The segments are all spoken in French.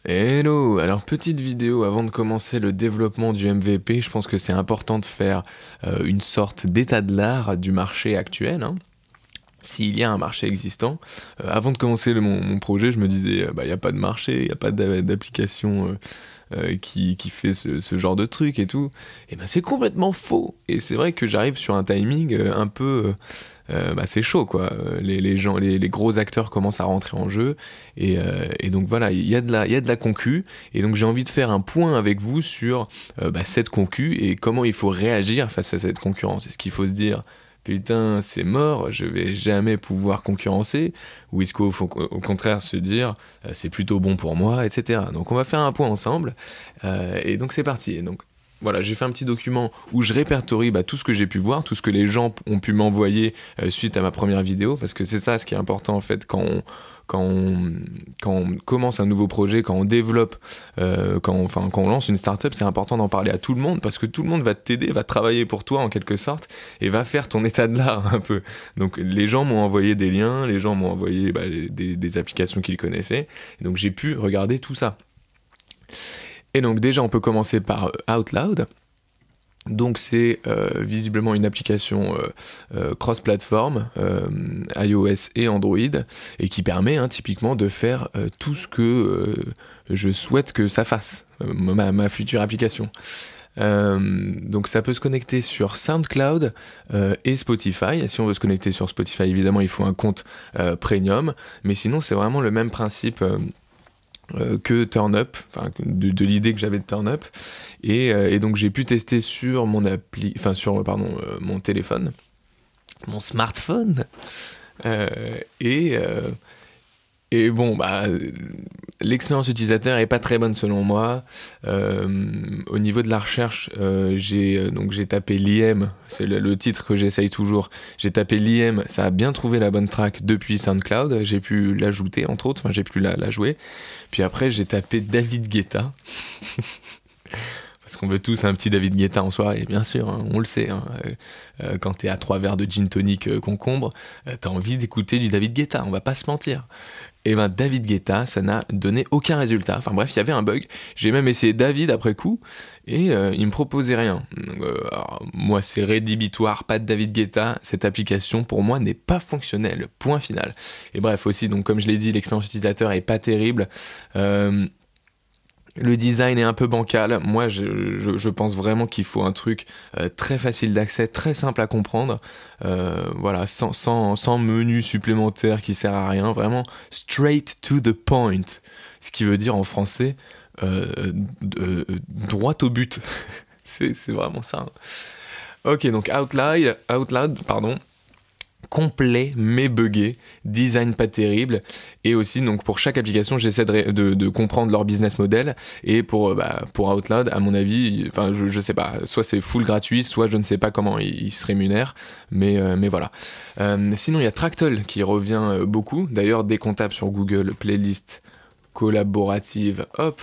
Hello! Alors petite vidéo avant de commencer le développement du MVP, je pense que c'est important de faire une sorte d'état de l'art du marché actuel, hein, s'il y a un marché existant. Avant de commencer mon projet, je me disais, bah il n'y a pas de marché, il n'y a pas d'application qui fait ce genre de truc et tout. Et ben c'est complètement faux! Et c'est vrai que j'arrive sur un timing un peu... bah, c'est chaud quoi. Les gens, les gros acteurs commencent à rentrer en jeu et donc voilà, il y a de la concu et donc j'ai envie de faire un point avec vous sur bah, cette concu et comment il faut réagir face à cette concurrence. Est-ce qu'il faut se dire putain c'est mort, je vais jamais pouvoir concurrencer ou est-ce qu'au au contraire se dire c'est plutôt bon pour moi, etc. Donc on va faire un point ensemble et donc c'est parti. Et donc voilà, j'ai fait un petit document où je répertorie bah, tout ce que j'ai pu voir, tout ce que les gens ont pu m'envoyer suite à ma première vidéo, parce que c'est ça ce qui est important en fait quand on commence un nouveau projet, quand on développe, quand on lance une startup, c'est important d'en parler à tout le monde, parce que tout le monde va t'aider, va travailler pour toi en quelque sorte, et va faire ton état de l'art un peu. Donc les gens m'ont envoyé des liens, les gens m'ont envoyé bah, des applications qu'ils connaissaient, et donc j'ai pu regarder tout ça. Et donc déjà on peut commencer par Outloud. Donc c'est visiblement une application cross-platform, iOS et Android, et qui permet typiquement de faire tout ce que je souhaite que ça fasse, ma future application. Donc ça peut se connecter sur SoundCloud et Spotify. Et si on veut se connecter sur Spotify, évidemment il faut un compte premium, mais sinon c'est vraiment le même principe que TurnUp, enfin de l'idée que j'avais de TurnUp, et donc j'ai pu tester sur mon appli, enfin sur mon téléphone, mon smartphone, euh, et euh, et bon bah l'expérience utilisateur est pas très bonne selon moi. Au niveau de la recherche, j'ai tapé l'IM, c'est le titre que j'essaye toujours. J'ai tapé l'IM, ça a bien trouvé la bonne track depuis SoundCloud. J'ai pu l'ajouter entre autres, enfin j'ai pu la jouer. Puis après j'ai tapé David Guetta. Parce qu'on veut tous un petit David Guetta en soirée, bien sûr, hein, on le sait. Quand t'es à 3 verres de gin tonic concombre, t'as envie d'écouter du David Guetta, on va pas se mentir. Et ben David Guetta, ça n'a donné aucun résultat. Enfin bref, il y avait un bug. J'ai même essayé David après coup et il me proposait rien. Donc, alors, moi, c'est rédhibitoire, pas de David Guetta. Cette application, pour moi, n'est pas fonctionnelle. Point final. Et bref, aussi, donc comme je l'ai dit, l'expérience utilisateur est pas terrible. Le design est un peu bancal. Moi, je pense vraiment qu'il faut un truc très facile d'accès, très simple à comprendre. Voilà, sans menu supplémentaire qui sert à rien. Vraiment straight to the point. Ce qui veut dire en français droit au but. C'est vraiment ça. Ok, donc Outloud, pardon, complet mais buggé, design pas terrible, et aussi donc pour chaque application j'essaie de comprendre leur business model, et pour Outloud à mon avis, enfin je sais pas, soit c'est full gratuit, soit je ne sais pas comment ils se rémunèrent, mais voilà. Sinon il y a Tractal qui revient beaucoup, d'ailleurs dès qu'on tape sur Google playlist collaborative, hop,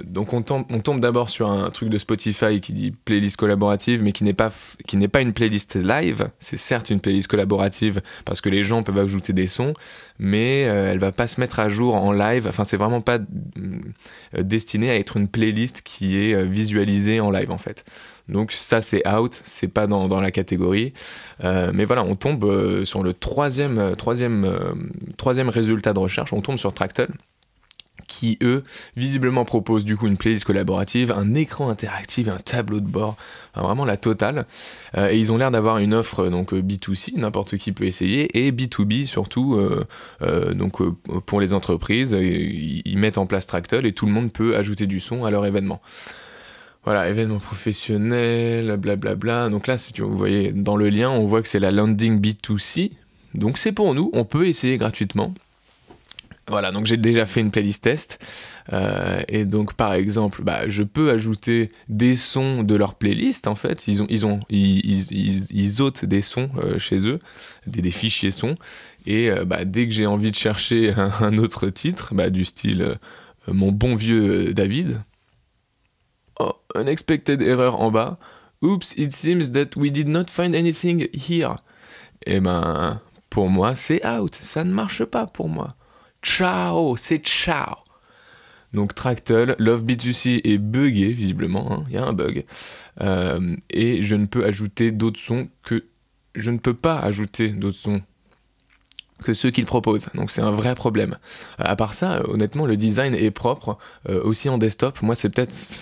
donc on tombe d'abord sur un truc de Spotify qui dit playlist collaborative, mais qui n'est pas une playlist live. C'est certes une playlist collaborative parce que les gens peuvent ajouter des sons, mais elle va pas se mettre à jour en live. Enfin, c'est vraiment pas destiné à être une playlist qui est visualisée en live en fait. Donc ça c'est out, c'est pas dans la catégorie. Mais voilà, on tombe sur le troisième résultat de recherche. On tombe sur Tractal, qui eux visiblement proposent du coup une playlist collaborative, un écran interactif et un tableau de bord, enfin, vraiment la totale, et ils ont l'air d'avoir une offre donc B2C, n'importe qui peut essayer, et B2B surtout, pour les entreprises, ils mettent en place Tractal et tout le monde peut ajouter du son à leur événement. Voilà, événement professionnel, blablabla. Donc là, si vous voyez dans le lien, on voit que c'est la landing B2C, donc c'est pour nous, on peut essayer gratuitement. Voilà, donc j'ai déjà fait une playlist test, et donc par exemple, bah, je peux ajouter des sons de leur playlist en fait. Ils ôtent des sons chez eux, des fichiers sons, et bah, dès que j'ai envie de chercher un autre titre, bah, du style mon bon vieux David, oh, unexpected error en bas, oops, it seems that we did not find anything here. Et ben pour moi c'est out, ça ne marche pas pour moi. Ciao, c'est ciao. Donc Tractel, Love B2C est buggé visiblement, hein, il y a un bug. Et je ne peux ajouter d'autres sons que... Je ne peux pas ajouter d'autres sons que ceux qu'il propose, donc c'est un vrai problème. À part ça, honnêtement, le design est propre, aussi en desktop. Moi, ça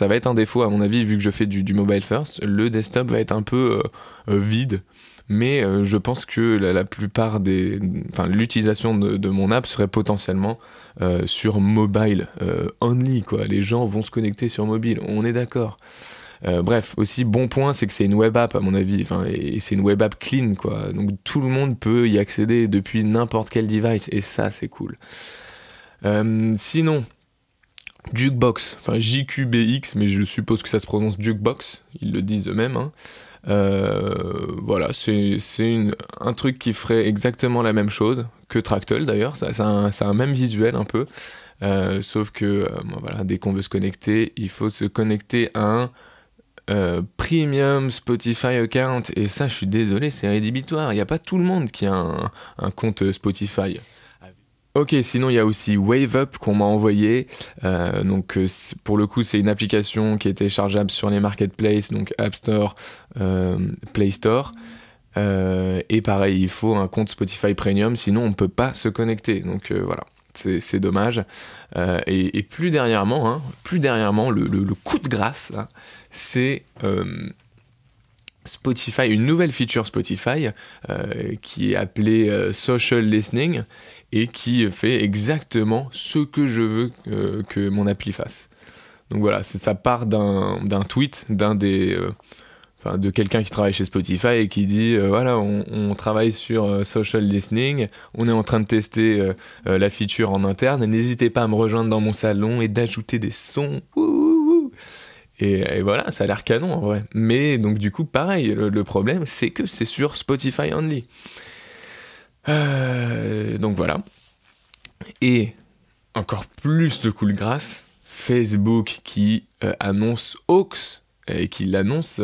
va être un défaut à mon avis, vu que je fais du mobile first. Le desktop va être un peu vide, mais je pense que la plupart l'utilisation de mon app serait potentiellement sur mobile only, quoi. Les gens vont se connecter sur mobile, on est d'accord. Bref, aussi bon point, c'est que c'est une web app à mon avis, et c'est une web app clean, quoi. Donc tout le monde peut y accéder depuis n'importe quel device, et ça c'est cool. Sinon, Jukebox, enfin JQBX, mais je suppose que ça se prononce Jukebox, ils le disent eux-mêmes, hein. Voilà, c'est un truc qui ferait exactement la même chose que Tractel d'ailleurs, ça a un même visuel un peu, sauf que voilà, dès qu'on veut se connecter, il faut se connecter à un premium Spotify account, et ça je suis désolé, c'est rédhibitoire, il n'y a pas tout le monde qui a un compte Spotify. Ok, sinon il y a aussi WaveUp qu'on m'a envoyé, donc pour le coup c'est une application qui est téléchargeable sur les marketplaces, donc App Store, Play Store, et pareil il faut un compte Spotify Premium, sinon on peut pas se connecter, donc voilà. C'est dommage. Et plus dernièrement, le coup de grâce, là, c'est Spotify, une nouvelle feature Spotify qui est appelée Social Listening et qui fait exactement ce que je veux que mon appli fasse. Donc voilà, ça part d'un tweet de quelqu'un qui travaille chez Spotify et qui dit voilà, on travaille sur social listening, on est en train de tester la feature en interne, et n'hésitez pas à me rejoindre dans mon salon et d'ajouter des sons. Et voilà, ça a l'air canon en vrai. Mais donc du coup, pareil, le problème c'est que c'est sur Spotify only. Donc voilà. Et encore plus de coups de grâce, Facebook qui annonce Aux, et qui l'annonce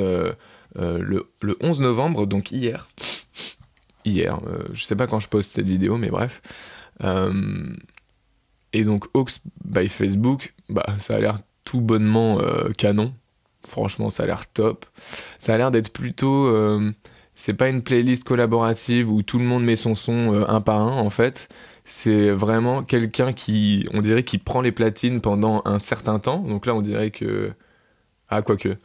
le 11 novembre, donc hier. Je sais pas quand je poste cette vidéo, mais bref. Et donc Aux by Facebook, ça a l'air tout bonnement canon. Franchement, ça a l'air top. Ça a l'air d'être plutôt... c'est pas une playlist collaborative où tout le monde met son son un par un, en fait. C'est vraiment quelqu'un on dirait, qui prend les platines pendant un certain temps. Donc là, on dirait que... Ah, quoique...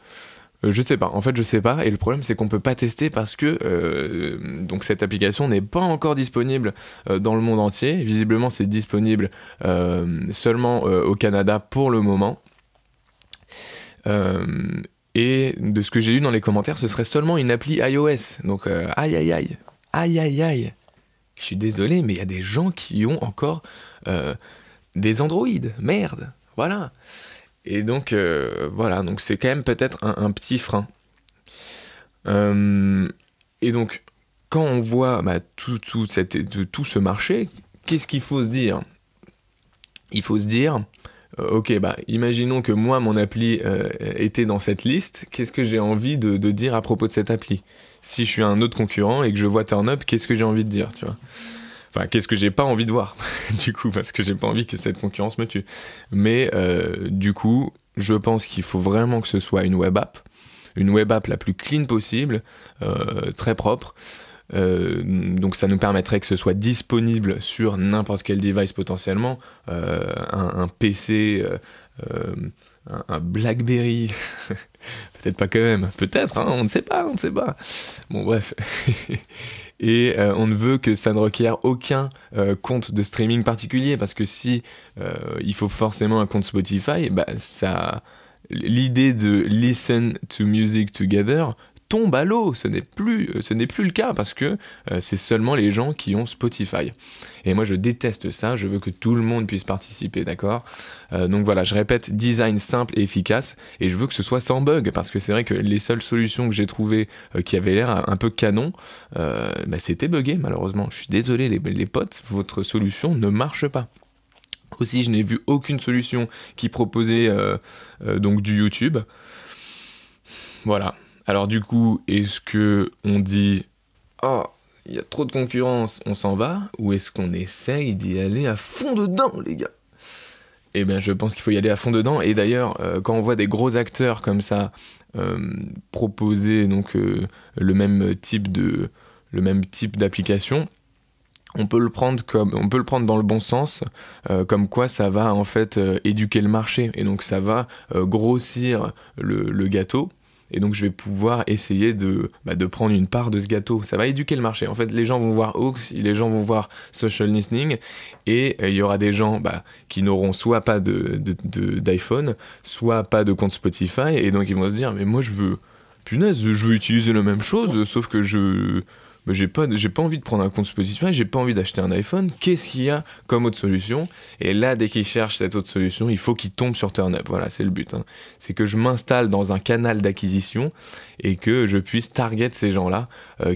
je sais pas, en fait je sais pas, et le problème c'est qu'on peut pas tester parce que donc cette application n'est pas encore disponible dans le monde entier. Visiblement c'est disponible seulement au Canada pour le moment. Et de ce que j'ai lu dans les commentaires, ce serait seulement une appli iOS. Donc aïe aïe aïe, aïe aïe aïe. Je suis désolé, mais il y a des gens qui ont encore des Android, merde, voilà. Et donc, voilà, donc c'est quand même peut-être un petit frein. Et donc, quand on voit tout ce marché, qu'est-ce qu'il faut se dire? Il faut se dire, ok, imaginons que moi, mon appli était dans cette liste, qu'est-ce que j'ai envie de dire à propos de cette appli? Si je suis un autre concurrent et que je vois Turn Up, qu'est-ce que j'ai envie de dire, tu vois? Enfin, qu'est-ce que j'ai pas envie de voir, du coup, parce que j'ai pas envie que cette concurrence me tue. Mais du coup, je pense qu'il faut vraiment que ce soit une web app la plus clean possible, très propre. Donc ça nous permettrait que ce soit disponible sur n'importe quel device potentiellement, un PC, un BlackBerry, peut-être pas quand même, peut-être, hein, on ne sait pas. Bon bref. Et on ne veut que ça ne requiert aucun compte de streaming particulier, parce que si il faut forcément un compte Spotify, l'idée de listen to music together tombe à l'eau. Ce n'est plus le cas, parce que c'est seulement les gens qui ont Spotify. Et moi je déteste ça, je veux que tout le monde puisse participer, d'accord? Donc voilà, je répète, design simple et efficace, et je veux que ce soit sans bug, parce que c'est vrai que les seules solutions que j'ai trouvées qui avaient l'air un peu canon, c'était buggé malheureusement. Je suis désolé les potes, votre solution ne marche pas. Aussi, je n'ai vu aucune solution qui proposait donc du YouTube. Voilà. Alors du coup, est-ce que on dit oh, il y a trop de concurrence, on s'en va, ou est-ce qu'on essaye d'y aller à fond dedans, les gars? et bien je pense qu'il faut y aller à fond dedans. Et d'ailleurs, quand on voit des gros acteurs comme ça proposer donc le même type d'application, on peut le prendre dans le bon sens, comme quoi ça va en fait éduquer le marché, et donc ça va grossir le gâteau, et donc je vais pouvoir essayer de prendre une part de ce gâteau. Ça va éduquer le marché. En fait, les gens vont voir Hooks, les gens vont voir social listening, et il y aura des gens qui n'auront soit pas d'iPhone, soit pas de compte Spotify, et donc ils vont se dire, mais moi punaise, je veux utiliser la même chose, sauf que j'ai pas envie de prendre un compte Spotify, j'ai pas envie d'acheter un iPhone, qu'est-ce qu'il y a comme autre solution? Et là, dès qu'ils cherchent cette autre solution, il faut qu'ils tombent sur Turnup. Voilà, c'est le but, hein. C'est que je m'installe dans un canal d'acquisition et que je puisse target ces gens-là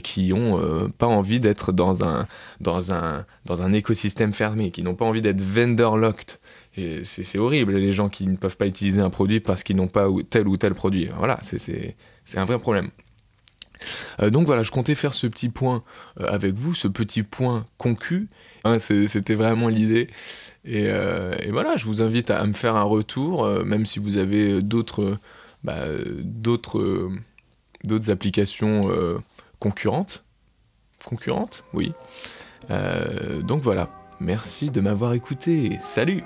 qui ont pas envie d'être dans un écosystème fermé, qui n'ont pas envie d'être vendor locked. Et c'est horrible, les gens qui ne peuvent pas utiliser un produit parce qu'ils n'ont pas tel ou tel produit. Voilà, c'est un vrai problème. Donc voilà, je comptais faire ce petit point avec vous, ce petit point concu, hein, c'était vraiment l'idée, et voilà, je vous invite à me faire un retour, même si vous avez d'autres applications concurrentes, oui. Donc voilà, merci de m'avoir écouté, salut!